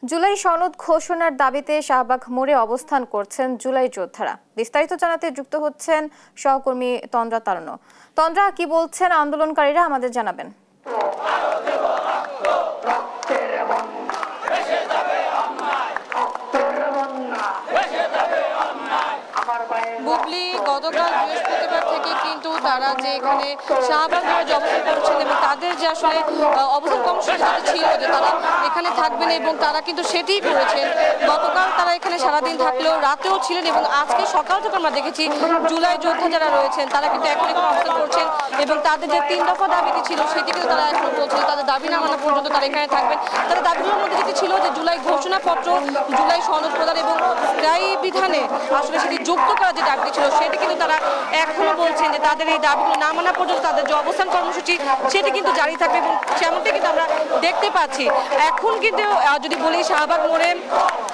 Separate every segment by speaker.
Speaker 1: জুলাই সনদ ঘোষণার দাবিতে শাহবাগ মোড়ে অবস্থান করছেন জুলাই যোদ্ধারা। বিস্তারিত জানাতে যুক্ত হচ্ছেন সহকর্মী তন্দ্রা তারুণ্য। তন্দ্রা, কি বলছেন আন্দোলনকারীরা, আমাদের জানাবেন।
Speaker 2: বুবলি, গতকাল বৃহস্পতিবার থেকে কিন্তু তারা যে এখানে শাহবাগ মোড়ে অবস্থান করছেন এবং তাদের যে আসলে অবস্থান কর্মসূচি ছিল যে তারা এখানে থাকবেন এবং তারা কিন্তু সেটিই করেছেন। গতকাল তারা এখানে সারাদিন থাকলেও রাতেও ছিলেন এবং আজকে সকাল থেকে আমরা দেখেছি জুলাই যোদ্ধা যারা রয়েছেন তারা কিন্তু এখন অবস্থান করছেন এবং তাদের যে 3 দফা দাবিটি ছিল সেটি কিন্তু তারা এখন বলছেন তাদের দাবি না মানা পর্যন্ত তারা এখানে থাকবেন। তাদের দাবিগুলোর মধ্যে যেটি ছিল যে জুলাই ঘোষণাপত্র, জুলাই সনদ প্রদান এবং স্থায়ী বিধানে আসলে সেটি যুক্ত করার যে দাবিটি ছিল সেটি কিন্তু তারা এখনো বলছেন যে তাদের এই দাবিগুলো না মানা পর্যন্ত তাদের যে অবস্থান কর্মসূচি সেটি কিন্তু জারি থাকবে এবং সেমনটাই কিন্তু আমরা দেখতে পাচ্ছি। এখন কিন্তু যদি বলি শাহবাগ মোড়ে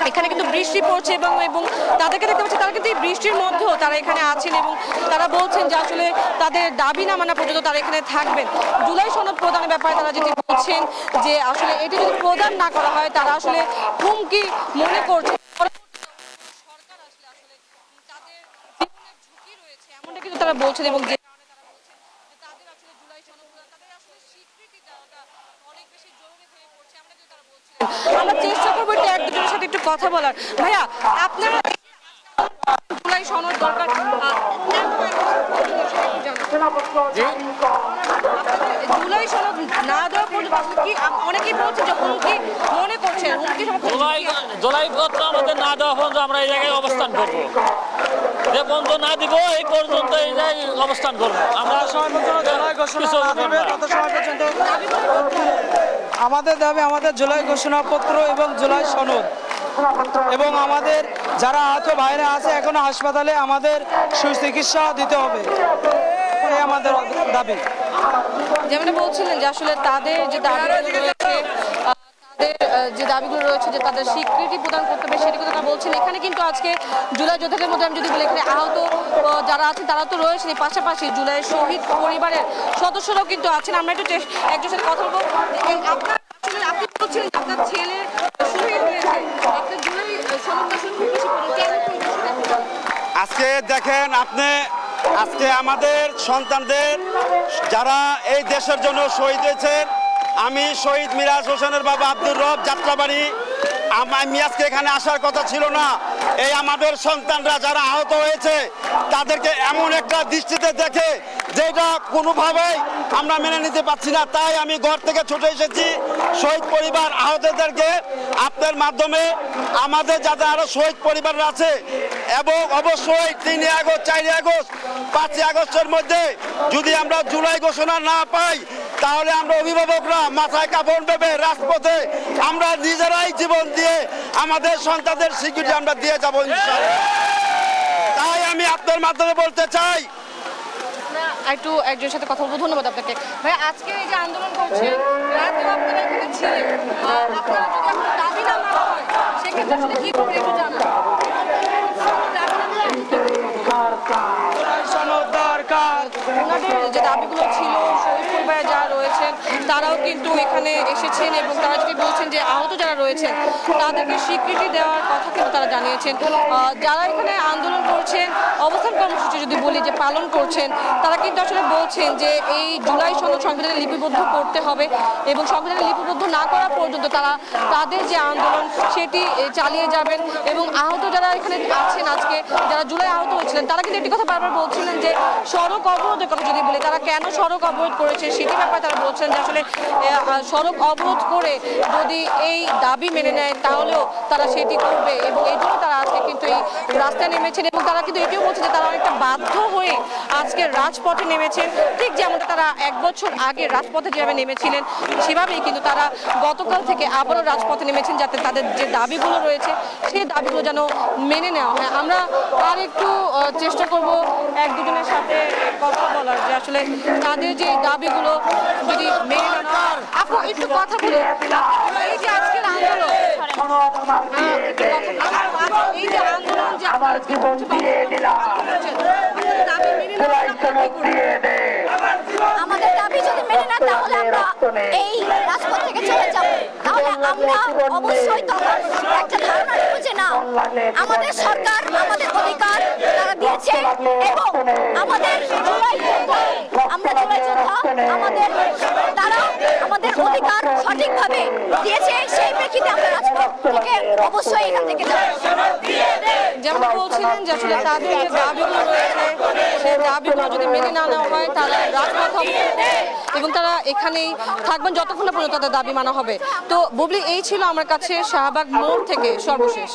Speaker 2: এখানে কিন্তু বৃষ্টি পড়ছে এবং তাদেরকে দেখতে পাচ্ছি তারা কিন্তু এই বৃষ্টির মধ্যেও তারা এখানে আছেন এবং তারা বলছেন যে আসলে তাদের দাবি না মানা পর্যন্ত তারা এখানে থাকবেন। জুলাই সনদ প্রদানের ব্যাপারে তারা যেটি বলছেন যে আসলে এটি যদি প্রদান না করা হয় তারা আসলে হুমকি মনে করছে, কিন্তু তারা বলছেন এবং যে তাদের আসলে জুলাই সনদ তাদের আসলে স্বীকৃতি দেওয়াটা অনেক বেশি জরুরি হয়ে পড়ছে। আমরা কিন্তু তারা বলছেন আমরা চেষ্টা করবো একটু একজনের সাথে একটু কথা বলার। ভাইয়া, আপনারা জুলাই সনদ দরকার জুলাই সনদ না দেওয়া পর্যন্ত কি অনেকেই বলছে যে হুমকি মনে করছেন
Speaker 3: জুলাই পত্র আমাদের না দেওয়া পর্যন্ত আমরা এই জায়গায় অবস্থান করবো, যে পর্যন্ত না দিব এই পর্যন্ত এই জায়গায় অবস্থান করবো। আমরা
Speaker 4: আমাদের দাবি আমাদের জুলাই ঘোষণাপত্র এবং জুলাই সনদ এবং আমাদের যারা আহত ভাইরা আছে এখনো হাসপাতালে আমাদের সুচিকিৎসা দিতে হবে, এই আমাদের দাবি।
Speaker 2: যেমন বলছিলেন যে আসলে তাদের যে দাবিগুলো রয়েছে যে তাদের স্বীকৃতি প্রদান করতে হবে সেটি কথা বলছেন। এখানে কিন্তু আজকে জুলাই যোদ্ধাদের মধ্যে আমি যদি বলি এখানে আহত যারা আছেন তারা তো রয়েছেন, এই পাশাপাশি জুলাই শহীদ পরিবারের সদস্যরাও কিন্তু আছেন। আমরা একটু একজনের সাথে কথা বলবো। আপনি বলছিলেন আপনার ছেলে শহীদ হয়েছে, আপনার জুলাই
Speaker 5: আজকে দেখেন আপনি, আজকে আমাদের সন্তানদের যারা এই দেশের জন্য শহীদ হয়েছেন, আমি শহীদ মিরাজ হোসেনের বাবা আব্দুর রব যাত্রাবাড়ি, আমি আজকে এখানে আসার কথা ছিল না। এই আমাদের সন্তানরা যারা আহত হয়েছে তাদেরকে এমন একটা দৃষ্টিতে দেখে যেটা কোনোভাবেই আমরা মেনে নিতে পারছি না, তাই আমি ঘর থেকে ছুটে এসেছি শহীদ পরিবার আহতদেরকে আপনার মাধ্যমে আমাদের যাদের আরো শহীদ পরিবার আছে এবং অবশ্যই 3 আগস্ট, 4 আগস্ট, 5 আগস্টের মধ্যে যদি আমরা জুলাই ঘোষণা না পাই তাহলে আমরা অভিভাবকরা মাথায় কাপড় ভেবে রাজপথে আমরা নিজেরাই জীবন দিয়ে আমাদের সন্তানদের স্বীকৃতি আমরা দিয়ে যাবো ইনশাআল্লাহ। তাই আমি আপনার মাধ্যমে বলতে চাই,
Speaker 2: একটু একজনের সাথে কথা বলবো। ধন্যবাদ আপনাকে। ভাই, আজকে এই যে আন্দোলন করছেন রাতেও আপনারা এখানে ছিলেন, আপনারা যদি এখন দাবি না মানা হয় সেক্ষেত্রে আসলে কি করবেন একটু জানান। ওনাদের যে দাবিগুলো ছিল শহীদ পরিবারে যারা রয়েছেন তারাও কিন্তু এখানে এসেছেন এবং তারা যদি বলছেন যে আহত যারা রয়েছেন তাদেরকে স্বীকৃতি দেওয়ার কথা কিন্তু তারা জানিয়েছেন। যারা এখানে আন্দোলন করছেন, অবস্থান কর্মসূচি যদি বলি যে পালন করছেন, তারা কিন্তু আসলে বলছেন যে এই জুলাই সনদ সংবিধানে লিপিবদ্ধ করতে হবে এবং সংবিধানে লিপিবদ্ধ না করা পর্যন্ত তারা তাদের যে আন্দোলন সেটি চালিয়ে যাবেন। এবং আহত যারা এখানে আছেন, আজকে যারা জুলাই আহত হয়েছিলেন তারা কিন্তু একটি কথা বারবার বলছিলেন যে সড়ক অবরোধের কথা যদি বলি তারা কেন সড়ক অবরোধ করেছে সেটি ব্যাপারে তারা বলছেন যে আসলে সড়ক অবরোধ করে যদি এই দাবি মেনে নেয় তাহলেও তারা সেটি করবে এবং এই জন্য তারা আজকে কিন্তু এই রাস্তায় নেমেছেন এবং তারা কিন্তু এটিও বলছে যে তারা অনেকটা বাধ্য হয়ে আজকে রাজপথে নেমেছেন। ঠিক যেমনটা তারা 1 বছর আগে রাজপথে যেভাবে নেমেছিলেন সেভাবেই কিন্তু তারা গতকাল থেকে আবারও রাজপথে নেমেছেন যাতে তাদের যে দাবিগুলো রয়েছে সেই দাবিগুলো যেন মেনে নেওয়া হয়। আমরা আর একটু চেষ্টা করব 1-2জনের সাথে কথা বলার যে আসলে তাদের যে দাবিগুলো যদি মেনে নেওয়া। আপু একটু কথা বলি, এই যে আজকের আন্দোলন এই যে আন্দোলন যে আপনারা
Speaker 6: আমাদের দাবি যদি মেনে না তাহলে আমরা এই রাজপথ থেকে চলে যাব। তাহলে আমরা অবশ্যই তখন একটা ধারণা নেব যে না, আমাদের সরকার আমাদের অধিকার তারা দিয়েছে এবং আমাদের জুলাই যোদ্ধা, আমরা জুলাই যোদ্ধা, আমাদের তারা আমাদের অধিকার সঠিকভাবে দিয়েছে। সেই প্রেক্ষিতে আমরা রাজপথ থেকে অবশ্যই এখান থেকে যাব।
Speaker 2: যেমন বলছিলেন যে আসলে তাদের যে দাবিগুলো রয়েছে সেই দাবিগুলো যদি মেনে না নেওয়া হয় তারা রাজপথ অবস্থান করবে এবং তারা এখানেই থাকবেন যতক্ষণ না পর্যন্ত তাদের দাবি মানা হবে। তো বুবলি, এই ছিল আমার কাছে শাহবাগ মোড় থেকে সর্বশেষ।